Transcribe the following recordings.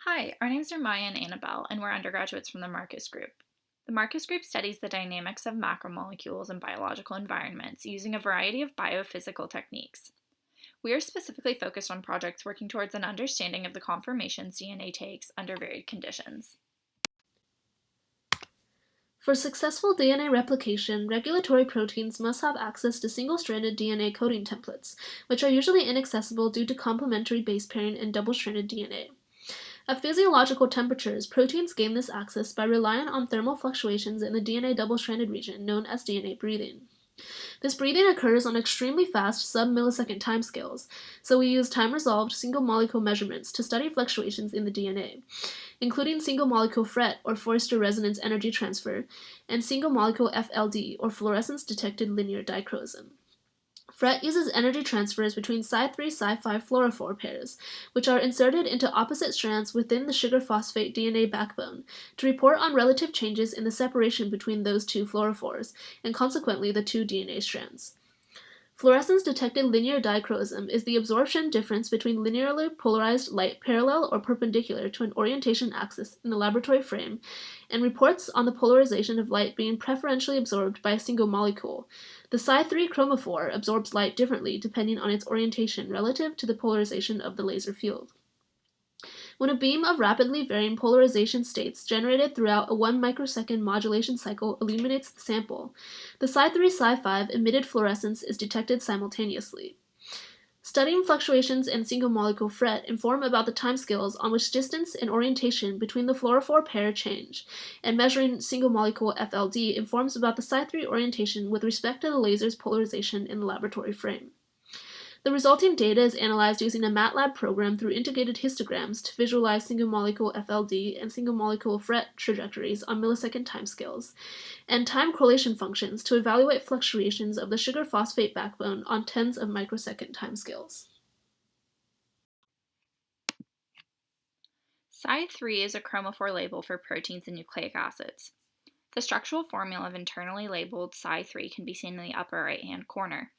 Hi, our names are Maya and Anabel, and we're undergraduates from the Marcus Group. The Marcus Group studies the dynamics of macromolecules in biological environments using a variety of biophysical techniques. We are specifically focused on projects working towards an understanding of the conformations DNA takes under varied conditions. For successful DNA replication, regulatory proteins must have access to single-stranded DNA coding templates, which are usually inaccessible due to complementary base pairing in double-stranded DNA. At physiological temperatures, proteins gain this access by relying on thermal fluctuations in the DNA double-stranded region known as DNA breathing. This breathing occurs on extremely fast sub-millisecond timescales, so we use time-resolved single-molecule measurements to study fluctuations in the DNA, including single-molecule FRET, or Forster resonance energy transfer, and single-molecule FLD, or fluorescence-detected linear dichroism. FRET uses energy transfers between Cy3 Cy5 fluorophore pairs, which are inserted into opposite strands within the sugar phosphate DNA backbone, to report on relative changes in the separation between those two fluorophores, and consequently the two DNA strands. Fluorescence-detected linear dichroism is the absorption difference between linearly polarized light parallel or perpendicular to an orientation axis in the laboratory frame, and reports on the polarization of light being preferentially absorbed by a single molecule. The Cy3 chromophore absorbs light differently depending on its orientation relative to the polarization of the laser field. When a beam of rapidly varying polarization states generated throughout a 1 microsecond modulation cycle illuminates the sample, the Cy3 Cy5 emitted fluorescence is detected simultaneously. Studying fluctuations in single-molecule FRET inform about the timescales on which distance and orientation between the fluorophore pair change, and measuring single-molecule FLD informs about the Cy3 orientation with respect to the laser's polarization in the laboratory frame. The resulting data is analyzed using a MATLAB program through integrated histograms to visualize single-molecule FLD and single-molecule FRET trajectories on millisecond timescales, and time correlation functions to evaluate fluctuations of the sugar phosphate backbone on tens of microsecond timescales. Cy3 is a chromophore label for proteins and nucleic acids. The structural formula of internally labeled Cy3 can be seen in the upper right-hand corner.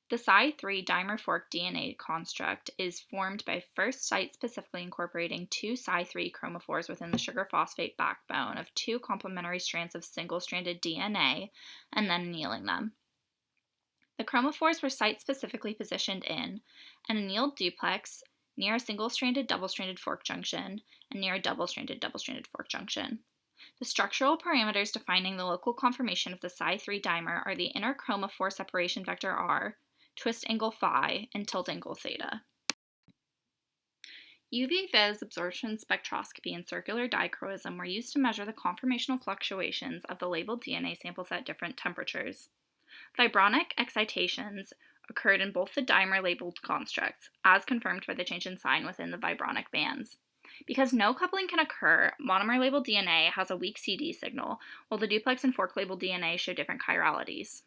The Cy3 dimer fork DNA construct is formed by first site-specifically incorporating two Cy3 chromophores within the sugar phosphate backbone of two complementary strands of single-stranded DNA and then annealing them. The chromophores were site-specifically positioned in an annealed duplex near a single-stranded double-stranded fork junction and near a double-stranded fork junction. The structural parameters defining the local conformation of the Cy3 dimer are the inner chromophore separation vector R, twist angle phi, and tilt angle theta. UV-Vis absorption spectroscopy and circular dichroism were used to measure the conformational fluctuations of the labeled DNA samples at different temperatures. Vibronic excitations occurred in both the dimer-labeled constructs, as confirmed by the change in sign within the vibronic bands. Because no coupling can occur, monomer-labeled DNA has a weak CD signal, while the duplex and fork-labeled DNA show different chiralities.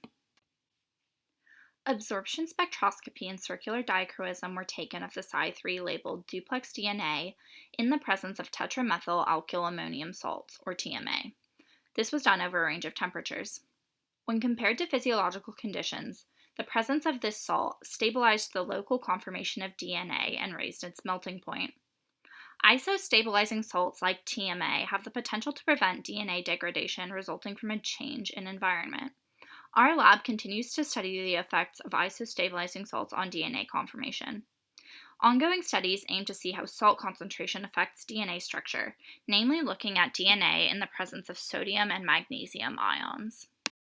Absorption spectroscopy and circular dichroism were taken of the Cy3 labeled duplex DNA in the presence of tetramethyl alkyl ammonium salts, or TMA. This was done over a range of temperatures. When compared to physiological conditions, the presence of this salt stabilized the local conformation of DNA and raised its melting point. Isostabilizing salts like TMA have the potential to prevent DNA degradation resulting from a change in environment. Our lab continues to study the effects of isostabilizing salts on DNA conformation. Ongoing studies aim to see how salt concentration affects DNA structure, namely looking at DNA in the presence of sodium and magnesium ions.